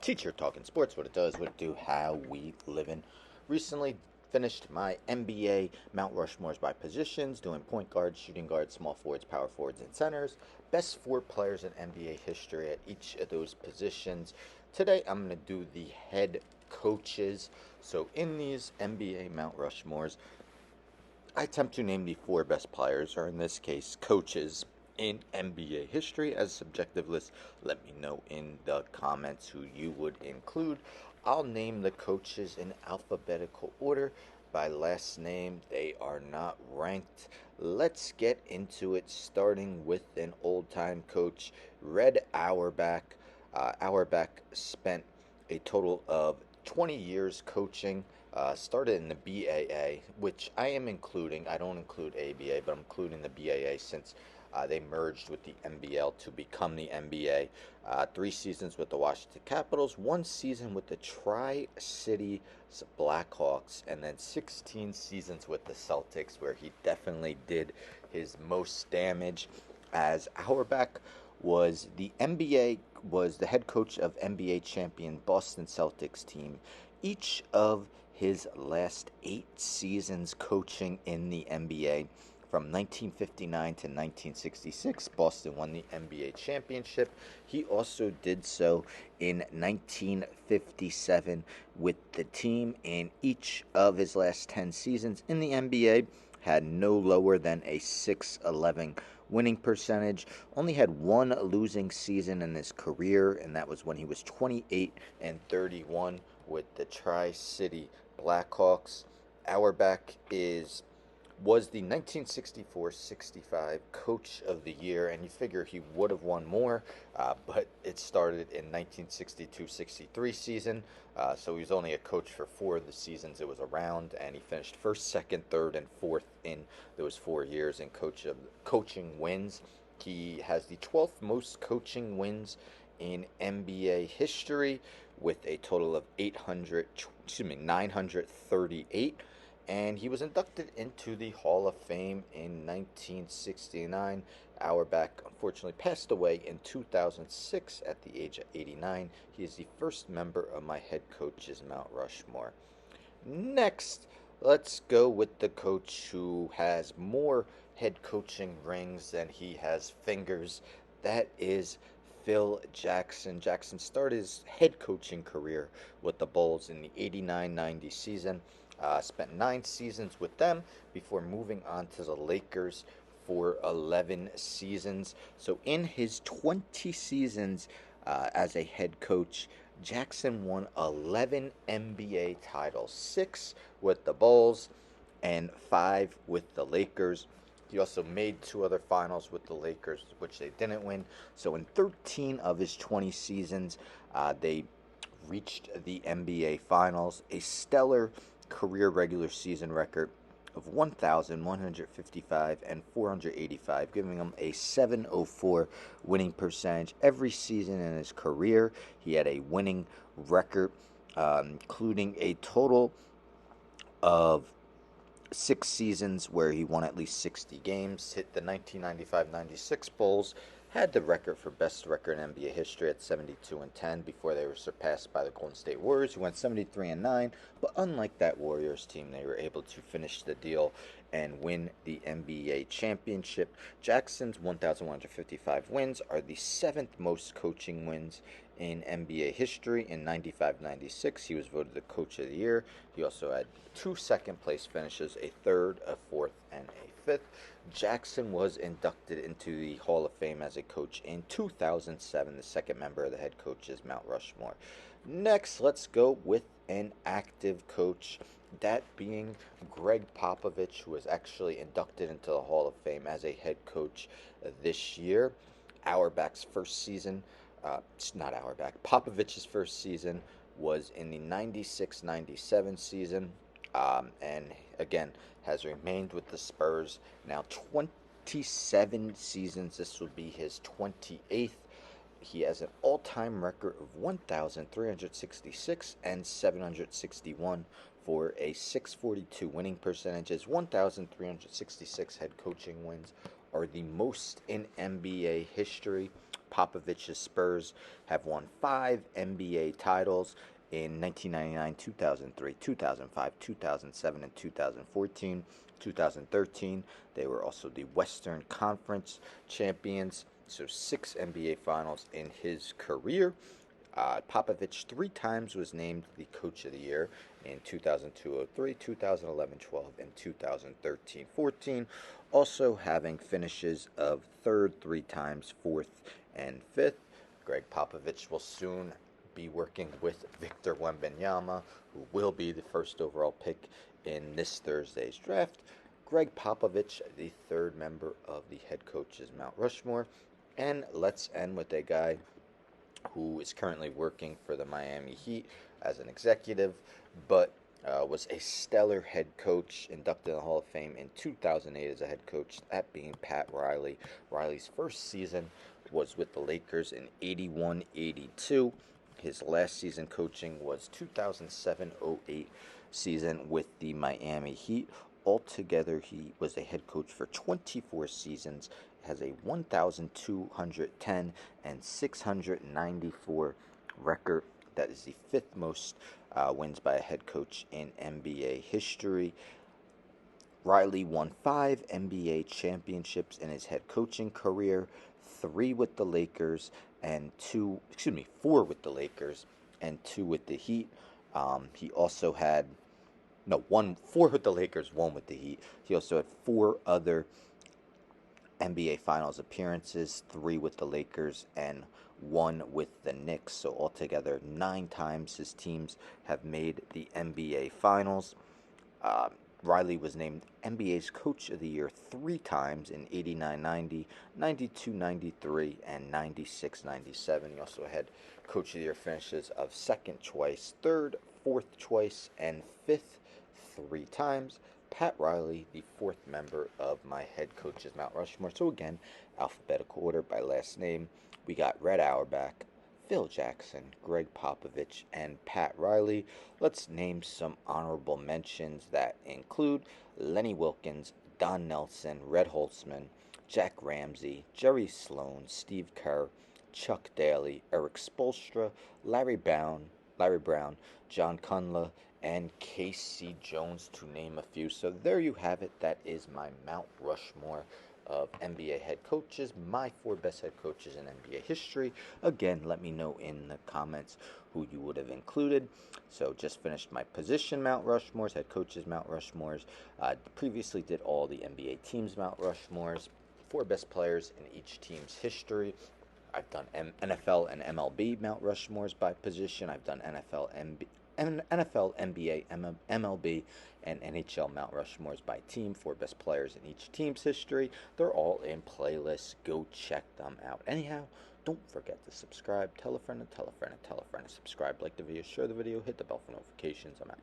Teacher talking sports, what it does, what it do, how we living. Recently finished my NBA Mount Rushmores by positions, doing point guards, shooting guards, small forwards, power forwards, and centers. Best four players in NBA history at each of those positions. Today I'm going to do the head coaches. So in these NBA Mount Rushmores, I attempt to name the four best players, or in this case, coaches in NBA history. As a subjective list, let me know in the comments who you would include. I'll name the coaches in alphabetical order by last name. They are not ranked. Let's get into it, starting with an old-time coach, Red Auerbach. Auerbach spent a total of 20 years coaching. Started in the BAA, which I am including. I don't include ABA, but I'm including the BAA since they merged with the NBL to become the NBA. 3 seasons with the Washington Capitals, 1 season with the Tri-City Blackhawks, and then 16 seasons with the Celtics, where he definitely did his most damage. As Auerbach was the head coach of NBA champion Boston Celtics team. Each of his last 8 seasons coaching in the NBA, from 1959 to 1966, Boston won the NBA championship. He also did so in 1957 with the team. In each of his last 10 seasons in the NBA, had no lower than a 611 winning percentage. Only had one losing season in his career, and that was when he was 28-31 with the Tri-City Blackhawks. Auerbach was the 1964-65 Coach of the Year, and you figure he would have won more, but it started in 1962-63 season, so he was only a coach for 4 of the seasons it was around, and he finished first, second, third, and fourth in those 4 years in coaching wins. He has the 12th most coaching wins in NBA history with a total of 938. And he was inducted into the Hall of Fame in 1969. Auerbach unfortunately passed away in 2006 at the age of 89. He is the first member of my head coach's Mount Rushmore. Next, let's go with the coach who has more head coaching rings than he has fingers. That is Phil Jackson. Jackson started his head coaching career with the Bulls in the 89-90 season. Spent 9 seasons with them before moving on to the Lakers for 11 seasons. So in his 20 seasons as a head coach, Jackson won 11 NBA titles, 6 with the Bulls and 5 with the Lakers. He also made 2 other finals with the Lakers, which they didn't win. So in 13 of his 20 seasons, they reached the NBA Finals, a stellar career regular season record of 1,155 and 485, giving him a 704 winning percentage. Every season in his career, he had a winning record, including a total of 6 seasons where he won at least 60 games, hit the 1995-96 Bulls, had the record for best record in NBA history at 72-10 before they were surpassed by the Golden State Warriors, who went 73-9. But unlike that Warriors team, they were able to finish the deal and win the NBA championship. Jackson's 1,155 wins are the 7th most coaching wins in NBA history. In 95-96, he was voted the Coach of the Year. He also had 2 second-place finishes, a 3rd, a 4th, and a 5th. Jackson was inducted into the Hall of Fame as a coach in 2007, the second member of the head coach's Mount Rushmore. Next, let's go with an active coach, that being Greg Popovich, who was actually inducted into the Hall of Fame as a head coach this year. Popovich's first season was in the 96-97 season, and again has remained with the Spurs now 27 seasons. This will be his 28th. He has an all-time record of 1,366 and 761 for a 642 winning percentage. His 1,366 head coaching wins are the most in NBA history. Popovich's Spurs have won 5 NBA titles in 1999, 2003, 2005, 2007, and 2014. 2013, they were also the Western Conference champions. So 6 NBA finals in his career. Popovich 3 times was named the Coach of the Year in 2002-03, 2011-12, and 2013-14. Also having finishes of third 3 times, fourth, and fifth. Greg Popovich will soon be working with Victor Wembanyama, who will be the first overall pick in this Thursday's draft. Greg Popovich, the third member of the head coach's Mount Rushmore. And let's end with a guy who is currently working for the Miami Heat as an executive, but was a stellar head coach, inducted in the Hall of Fame in 2008 as a head coach, that being Pat Riley. Riley's first season was with the Lakers in 81-82. His last season coaching was 2007-08 season with the Miami Heat. Altogether, he was a head coach for 24 seasons, has a 1,210 and 694 record. That is the fifth most wins by a head coach in NBA history. Riley won 5 NBA championships in his head coaching career, 4 with the Lakers and 2 with the Heat. He also had 4 with the Lakers, 1 with the Heat. He also had 4 other NBA Finals appearances, 3 with the Lakers and 1 with the Knicks. So altogether, 9 times his teams have made the NBA Finals. Riley was named NBA's Coach of the Year 3 times in 89-90, 92-93, and 96-97. He also had Coach of the Year finishes of second twice, third, fourth twice, and fifth 3 times. Pat Riley, the 4th member of my head coach's Mount Rushmore. So again, alphabetical order by last name. We got Red Auerbach, Phil Jackson, Greg Popovich, and Pat Riley. Let's name some honorable mentions that include Lenny Wilkens, Don Nelson, Red Holtzman, Jack Ramsey, Jerry Sloan, Steve Kerr, Chuck Daly, Eric Spoelstra, Larry Brown, John Cunliffe, and Casey Jones, to name a few. So there you have it. That is my Mount Rushmore of NBA head coaches, my 4 best head coaches in NBA history. Again, let me know in the comments who you would have included. So just finished my position Mount Rushmores, head coaches Mount Rushmores. Previously did all the NBA teams Mount Rushmores, 4 best players in each team's history. I've done NFL and MLB Mount Rushmores by position. I've done NFL, NBA, MLB, and NHL Mount Rushmores by team, 4 best players in each team's history. They're all in playlists. Go check them out. Anyhow, don't forget to subscribe. Tell a friend and tell a friend and tell a friend to subscribe. Like the video, share the video, hit the bell for notifications. I'm out.